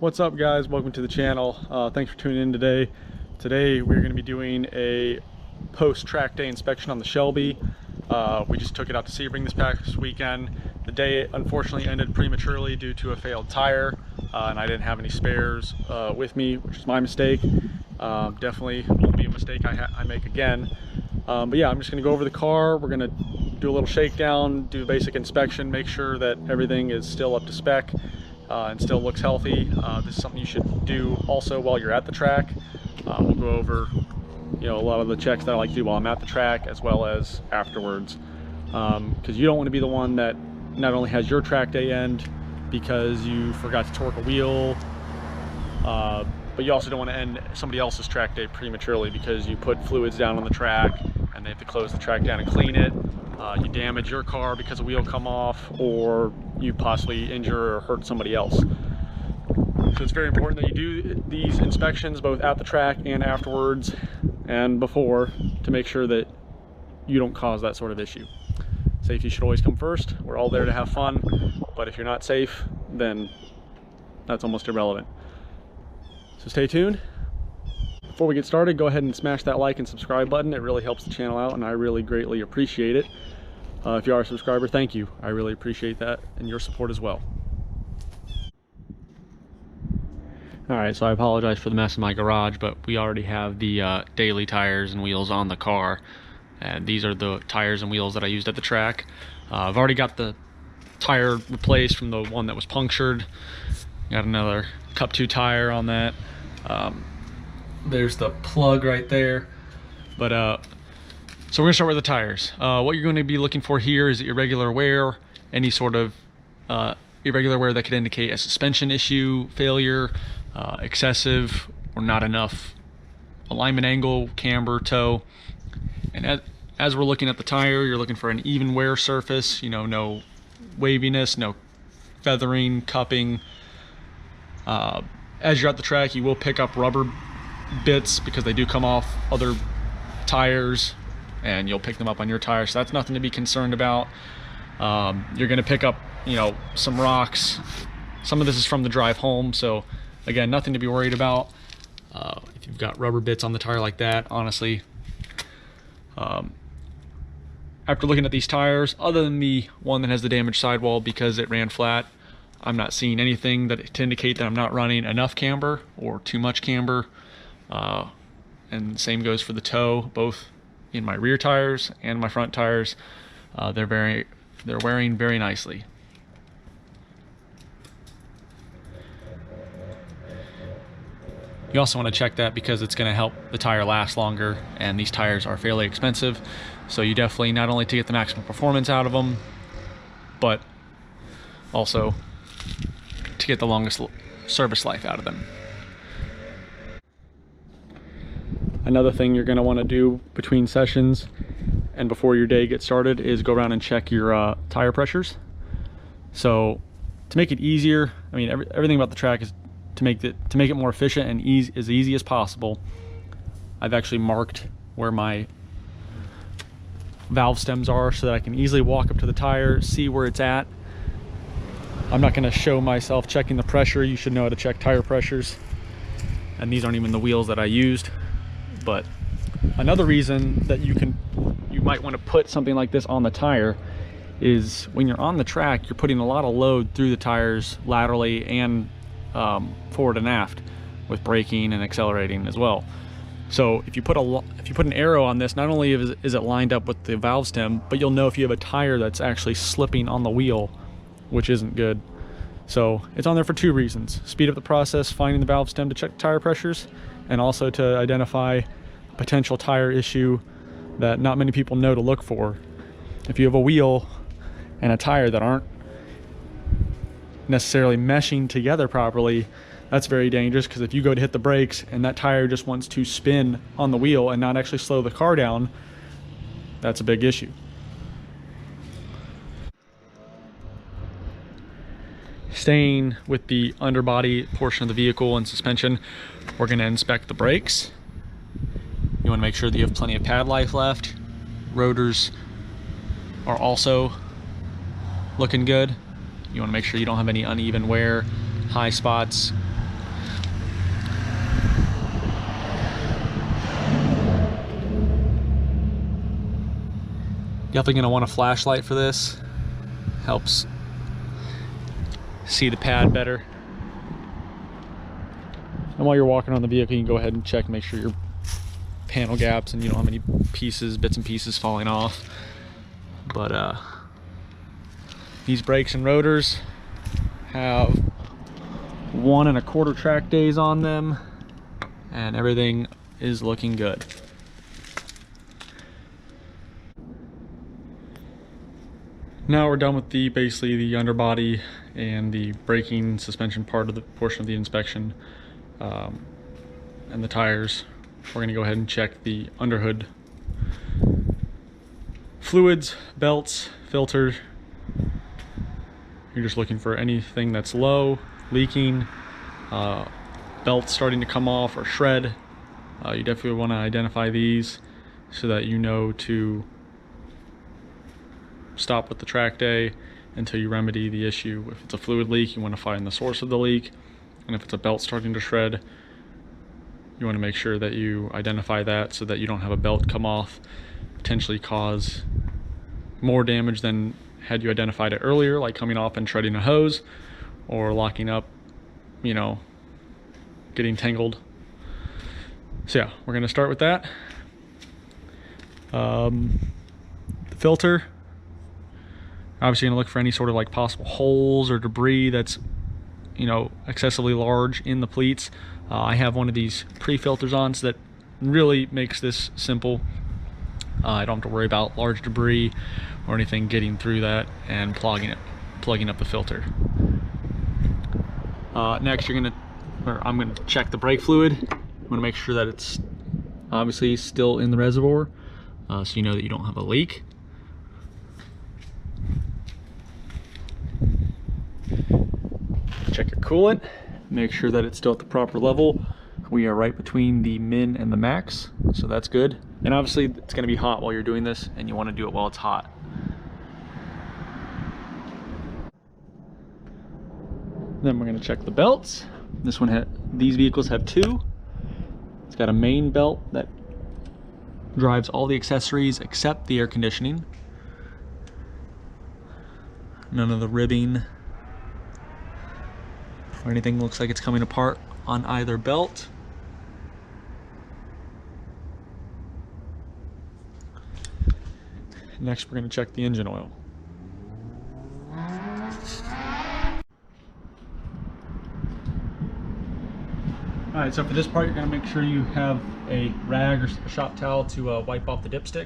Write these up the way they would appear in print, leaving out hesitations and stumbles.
What's up, guys? Welcome to the channel. Thanks for tuning in today. Today we're going to be doing a post-track day inspection on the Shelby. We just took it out to Sebring this past weekend. The day unfortunately ended prematurely due to a failed tire, and I didn't have any spares with me, which is my mistake. Definitely won't be a mistake I make again. But yeah, I'm just going to go over the car. We're going to do a little shakedown, do a basic inspection, make sure that everything is still up to spec and still looks healthy. This is something you should do also while you're at the track. We'll go over a lot of the checks that I like to do while I'm at the track as well as afterwards, because you don't want to be the one that not only has your track day end because you forgot to torque a wheel, but you also don't want to end somebody else's track day prematurely because you put fluids down on the track and they have to close the track down and clean it. You damage your car because a wheel come off, or you possibly injure or hurt somebody else. So it's very important that you do these inspections both at the track and afterwards and before to make sure that you don't cause that sort of issue. Safety should always come first. We're all there to have fun, but if you're not safe, then that's almost irrelevant. So stay tuned. Before we get started, go ahead and smash that like and subscribe button. It really helps the channel out and I really greatly appreciate it. If you are a subscriber, thank you. I really appreciate that and your support as well. Alright, so I apologize for the mess in my garage, but we already have the daily tires and wheels on the car. And these are the tires and wheels that I used at the track. I've already got the tire replaced from the one that was punctured. Got another Cup 2 tire on that. There's the plug right there. But so we're gonna start with the tires. What you're going to be looking for here is irregular wear, any sort of irregular wear that could indicate a suspension issue, failure, excessive or not enough alignment angle, camber, toe. And as we're looking at the tire, you're looking for an even wear surface, no waviness, no feathering, cupping. As you're at the track, you will pick up rubber bits because they do come off other tires and you'll pick them up on your tire, so that's nothing to be concerned about. You're going to pick up some rocks. Some of this is from the drive home, so again, nothing to be worried about. If you've got rubber bits on the tire like that, honestly, after looking at these tires, other than the one that has the damaged sidewall because it ran flat, I'm not seeing anything to indicate that I'm not running enough camber or too much camber. And same goes for the toe, both in my rear tires and my front tires. They're wearing very nicely. You also want to check that because it's going to help the tire last longer, and these tires are fairly expensive, so you definitely not only to get the maximum performance out of them, but also to get the longest service life out of them. Another thing you're going to want to do between sessions and before your day gets started is go around and check your tire pressures. So to make it easier, I mean everything about the track is to make it more efficient and as easy as possible. I've actually marked where my valve stems are so that I can easily walk up to the tire, see where it's at. I'm not going to show myself checking the pressure. You should know how to check tire pressures. And these aren't even the wheels that I used. But another reason that you might want to put something like this on the tire is when you're on the track, you're putting a lot of load through the tires laterally and forward and aft with braking and accelerating as well. So if you put an arrow on this, not only is it lined up with the valve stem, but you'll know if you have a tire that's actually slipping on the wheel, which isn't good. So it's on there for two reasons: speed up the process, finding the valve stem to check tire pressures, and also to identify a potential tire issue that not many people know to look for. If you have a wheel and a tire that aren't necessarily meshing together properly, that's very dangerous, because if you go to hit the brakes and that tire just wants to spin on the wheel and not actually slow the car down, that's a big issue. Staying with the underbody portion of the vehicle and suspension, we're going to inspect the brakes. You want to make sure that you have plenty of pad life left. Rotors are also looking good. You want to make sure you don't have any uneven wear, high spots, Definitely going to want a flashlight for this. Helps see the pad better. And while you're walking on the vehicle, you can go ahead and check, make sure your panel gaps and you don't have any pieces, bits and pieces falling off. But these brakes and rotors have 1 1/4 track days on them, and everything is looking good. Now we're done with basically the underbody and the braking suspension part of the portion of the inspection, and the tires. We're going to go ahead and check the underhood fluids, belts, filter. You're just looking for anything that's low, leaking, belts starting to come off or shred. You definitely want to identify these so that you know to stop with the track day until you remedy the issue. If it's a fluid leak, you want to find the source of the leak, and if it's a belt starting to shred, you want to make sure that you identify that so that you don't have a belt come off, potentially cause more damage than had you identified it earlier, like coming off and shredding a hose or locking up, you know, getting tangled. So yeah, we're going to start with that. The filter, obviously going to look for any sort of like possible holes or debris that's, you know, excessively large in the pleats. I have one of these pre-filters on, so that really makes this simple. I don't have to worry about large debris or anything getting through that and plugging up the filter. Next, I'm gonna check the brake fluid. I'm gonna make sure that it's obviously still in the reservoir, so you know that you don't have a leak. Check your coolant, make sure that it's still at the proper level. We are right between the min and the max, so that's good. And obviously it's going to be hot while you're doing this, and you want to do it while it's hot. Then we're going to check the belts. These vehicles have 2. It's got a main belt that drives all the accessories except the air conditioning. None of the ribbing or anything looks like it's coming apart on either belt. Next, we're going to check the engine oil. Alright, so for this part, you're going to make sure you have a rag or a shop towel to wipe off the dipstick.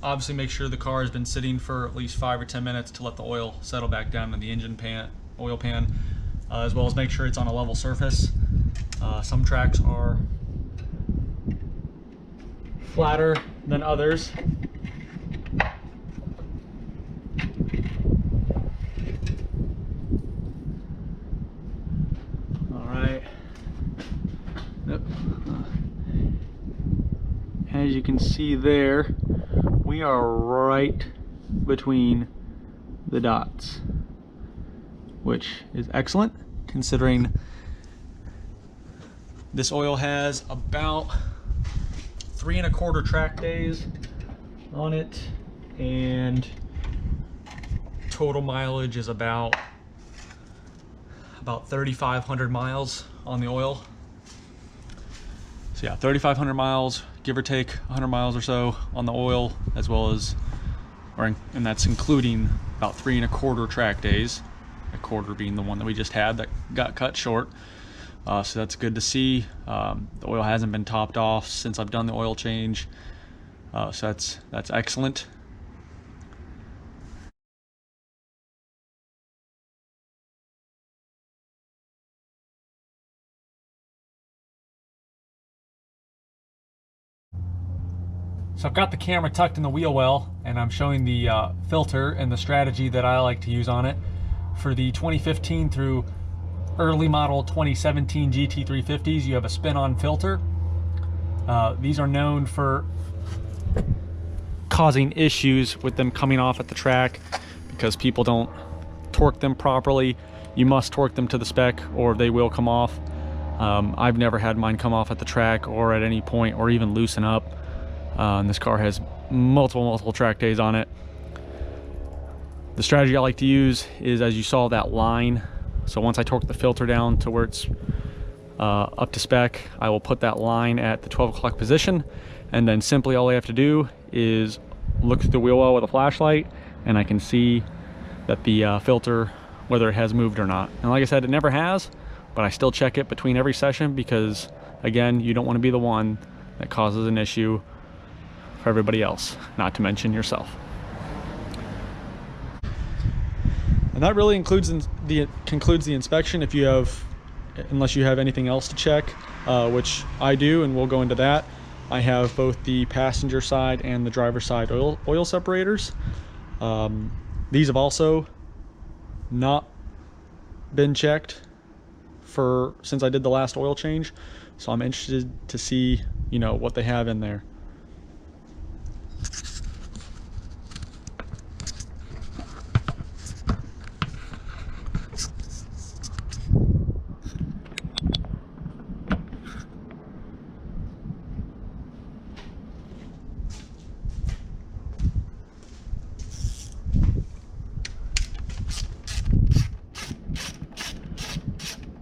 Obviously, make sure the car has been sitting for at least 5 or 10 minutes to let the oil settle back down in the engine oil pan, as well as make sure it's on a level surface. Some tracks are flatter than others. All right. As you can see there, we are right between the dots, which is excellent considering this oil has about 3 1/4 track days on it, and total mileage is about 3,500 miles on the oil. So yeah, 3,500 miles, give or take 100 miles or so on the oil, as well as, and that's including about 3 1/4 track days, a quarter being the one that we just had that got cut short. So that's good to see. The oil hasn't been topped off since I've done the oil change, so that's excellent. So I've got the camera tucked in the wheel well, and I'm showing the filter and the strategy that I like to use on it. For the 2015 through early model 2017 GT350s, you have a spin-on filter. These are known for causing issues with them coming off at the track because people don't torque them properly. You must torque them to the spec or they will come off. I've never had mine come off at the track or at any point or even loosen up. And this car has multiple track days on it. The strategy I like to use is, as you saw, that line. So once I torque the filter down to where it's up to spec, I will put that line at the 12 o'clock position, and then simply all I have to do is look through the wheel well with a flashlight, and I can see that the filter, whether it has moved or not. And like I said, it never has, but I still check it between every session because, again, you don't want to be the one that causes an issue for everybody else, not to mention yourself. And that really concludes the inspection. If you have, unless you have anything else to check, which I do, and we'll go into that. I have both the passenger side and the driver side oil separators. These have also not been checked since I did the last oil change, so I'm interested to see, you know, what they have in there.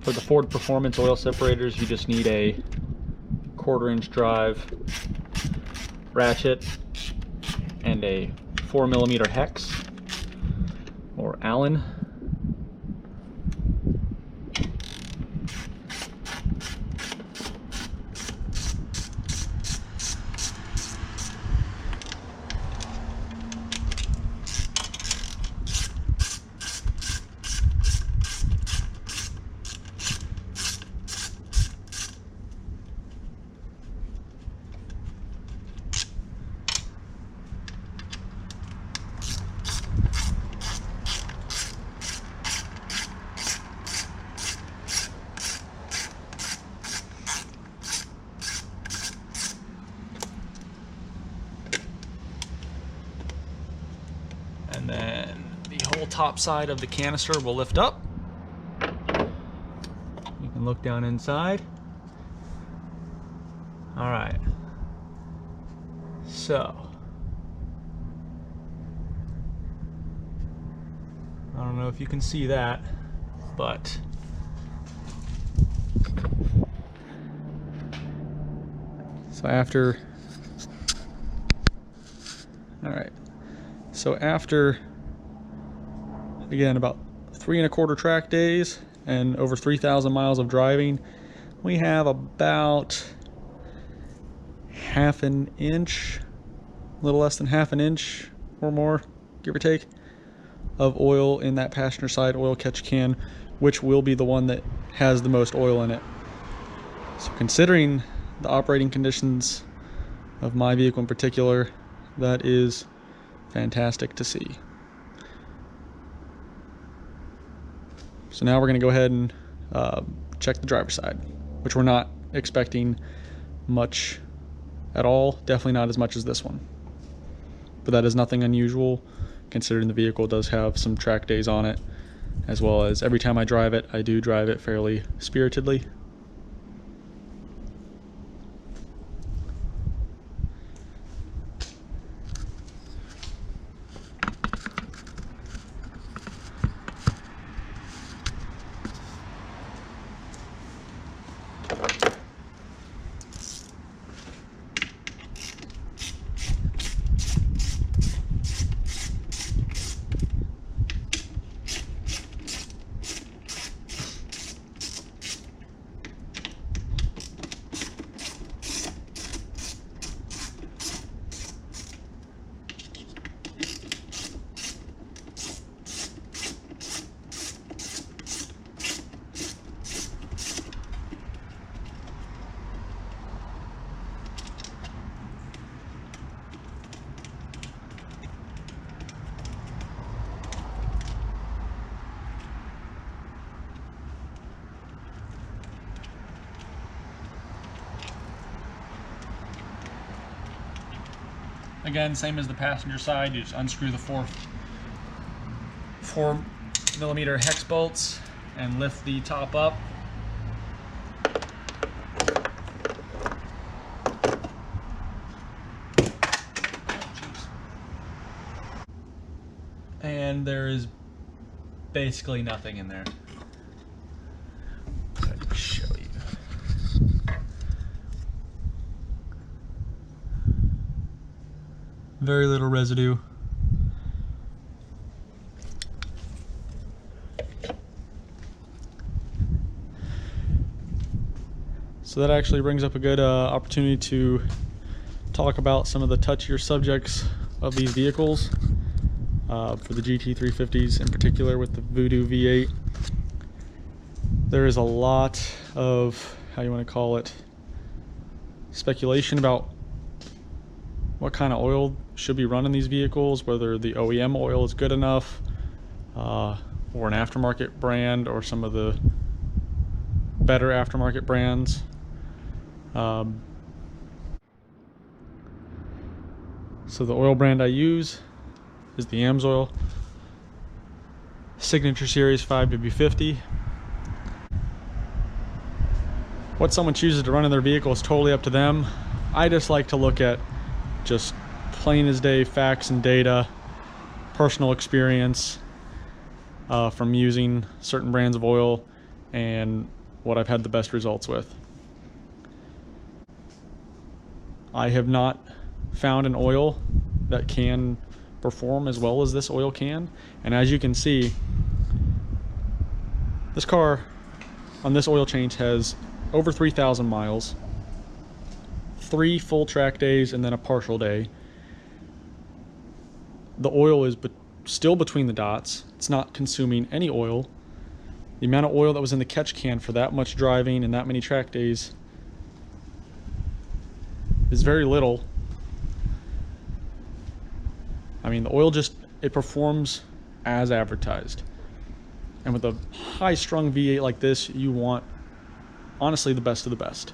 For the Ford Performance oil separators, you just need a 1/4-inch drive ratchet and a 4mm hex or Allen. And then the whole top side of the canister will lift up. You can look down inside. All right. So, I don't know if you can see that, but so after, all right. So after, again, about 3 1/4 track days and over 3,000 miles of driving, we have about 1/2 inch, a little less than 1/2 inch or more, give or take, of oil in that passenger side oil catch can, which will be the one that has the most oil in it. So considering the operating conditions of my vehicle in particular, that is fantastic to see. So now we're going to go ahead and check the driver's side, which we're not expecting much at all, definitely not as much as this one. But that is nothing unusual considering the vehicle does have some track days on it, as well as every time I drive it, I do drive it fairly spiritedly. Again, same as the passenger side, you just unscrew the 4mm hex bolts and lift the top up. and there is basically nothing in there. Let me show you. Very little residue. So that actually brings up a good opportunity to talk about some of the touchier subjects of these vehicles. For the GT350s in particular, with the Voodoo V8, there is a lot of, how you want to call it, speculation about what kind of oil should be run in these vehicles, whether the OEM oil is good enough, or an aftermarket brand, or some of the better aftermarket brands. So the oil brand I use is the Amsoil Signature Series 5W50. What someone chooses to run in their vehicle is totally up to them. I just like to look at just plain as day facts and data, personal experience from using certain brands of oil, and what I've had the best results with. I have not found an oil that can perform as well as this oil can, and as you can see, this car on this oil change has over 3,000 miles, 3 full track days, and then a partial day. The oil is still between the dots. It's not consuming any oil. The amount of oil that was in the catch can for that much driving and that many track days is very little. I mean, the oil it performs as advertised. And with a high-strung V8 like this, you want, honestly, the best of the best.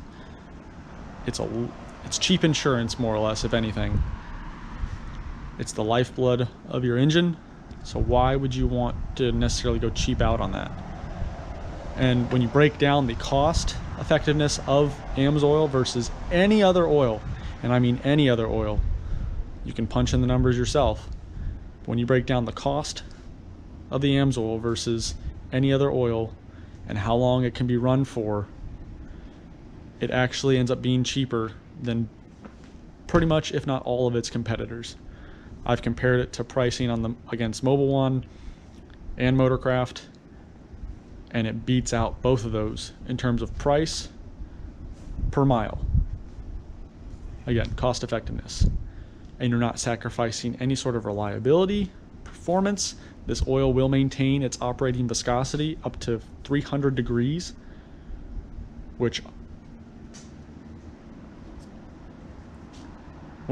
It's cheap insurance, more or less, if anything. It's the lifeblood of your engine, so why would you want to necessarily go cheap out on that? And when you break down the cost effectiveness of Amsoil versus any other oil, and I mean any other oil, you can punch in the numbers yourself. When you break down the cost of the Amsoil versus any other oil and how long it can be run for, it actually ends up being cheaper than pretty much, if not all, of its competitors. I've compared it to pricing against Mobil 1 and Motorcraft, and it beats out both of those in terms of price per mile. Again, cost effectiveness. And you're not sacrificing any sort of reliability, performance. This oil will maintain its operating viscosity up to 300 degrees, which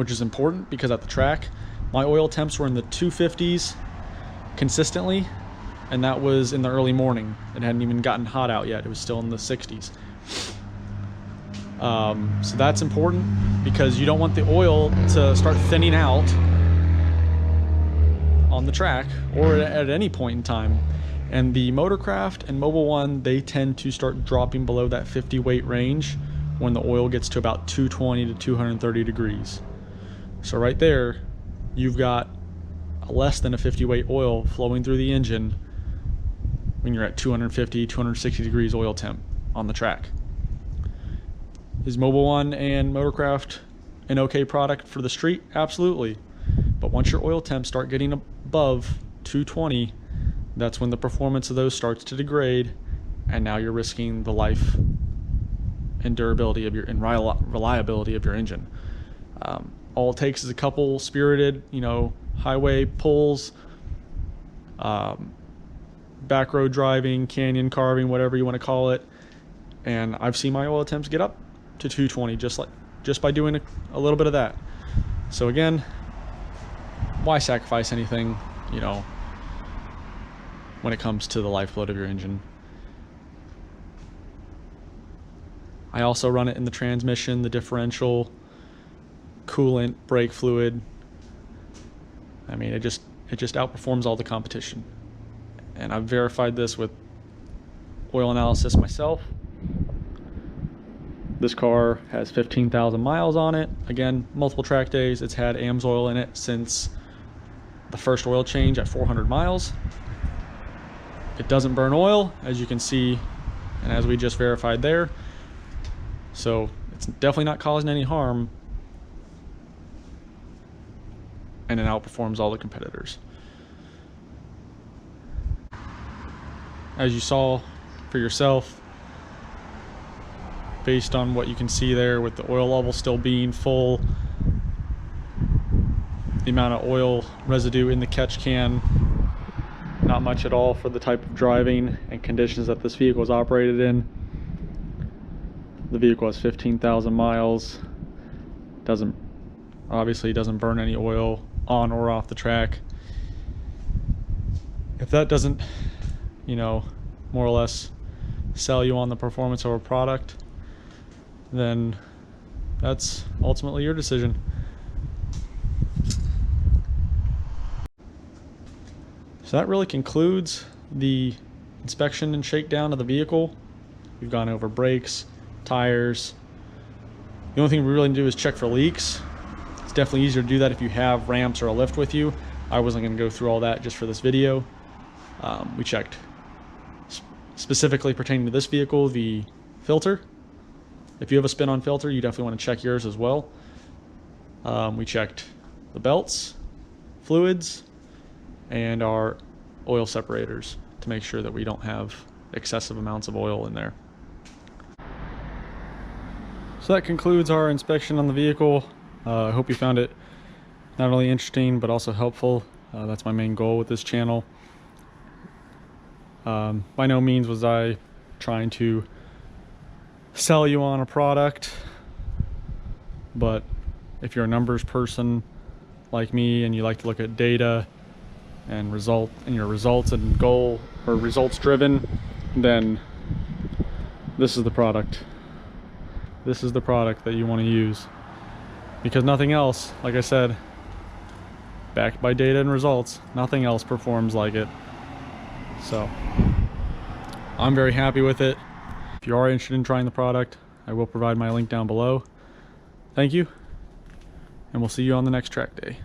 is important because at the track, my oil temps were in the 250s consistently, and that was in the early morning. It hadn't even gotten hot out yet. It was still in the 60s. So that's important because you don't want the oil to start thinning out on the track or at any point in time. And the Motorcraft and Mobil 1, they tend to start dropping below that 50 weight range when the oil gets to about 220 to 230 degrees. So right there, you've got less than a 50 weight oil flowing through the engine when you're at 250, 260 degrees oil temp on the track. Is Mobil 1 and Motorcraft an okay product for the street? Absolutely. But once your oil temps start getting above 220, that's when the performance of those starts to degrade, and now you're risking the life and durability of and reliability of your engine. All it takes is a couple spirited, highway pulls, back road driving, canyon carving, whatever you want to call it, and I've seen my oil temps get up to 220 just by doing a little bit of that. So again, why sacrifice anything, when it comes to the lifeblood of your engine? I also run it in the transmission, the differential, coolant, brake fluid. I mean, it just outperforms all the competition. And I've verified this with oil analysis myself. This car has 15,000 miles on it. Again, multiple track days. It's had Amsoil in it since the first oil change at 400 miles. It doesn't burn oil, as you can see, and as we just verified there. So it's definitely not causing any harm, and it outperforms all the competitors. As you saw for yourself, based on what you can see there with the oil level still being full, the amount of oil residue in the catch can, not much at all for the type of driving and conditions that this vehicle is operated in. The vehicle has 15,000 miles. Obviously doesn't burn any oil on or off the track. If that doesn't, you know, more or less sell you on the performance of a product, then that's ultimately your decision. So that really concludes the inspection and shakedown of the vehicle. We've gone over brakes, tires. The only thing we really need to do is check for leaks. It's definitely easier to do that if you have ramps or a lift with you. I wasn't going to go through all that just for this video. We checked specifically pertaining to this vehicle, the filter. If you have a spin-on filter, you definitely want to check yours as well. We checked the belts, fluids, and our oil separators to make sure that we don't have excessive amounts of oil in there. So that concludes our inspection on the vehicle. I hope you found it not only interesting but also helpful. That's my main goal with this channel. By no means was I trying to sell you on a product, but if you're a numbers person like me and you like to look at data and your results and goal or results driven, then this is the product. This is the product that you want to use, because nothing else, like I said, backed by data and results, nothing else performs like it. So I'm very happy with it. If you are interested in trying the product, I will provide my link down below. Thank you, and we'll see you on the next track day.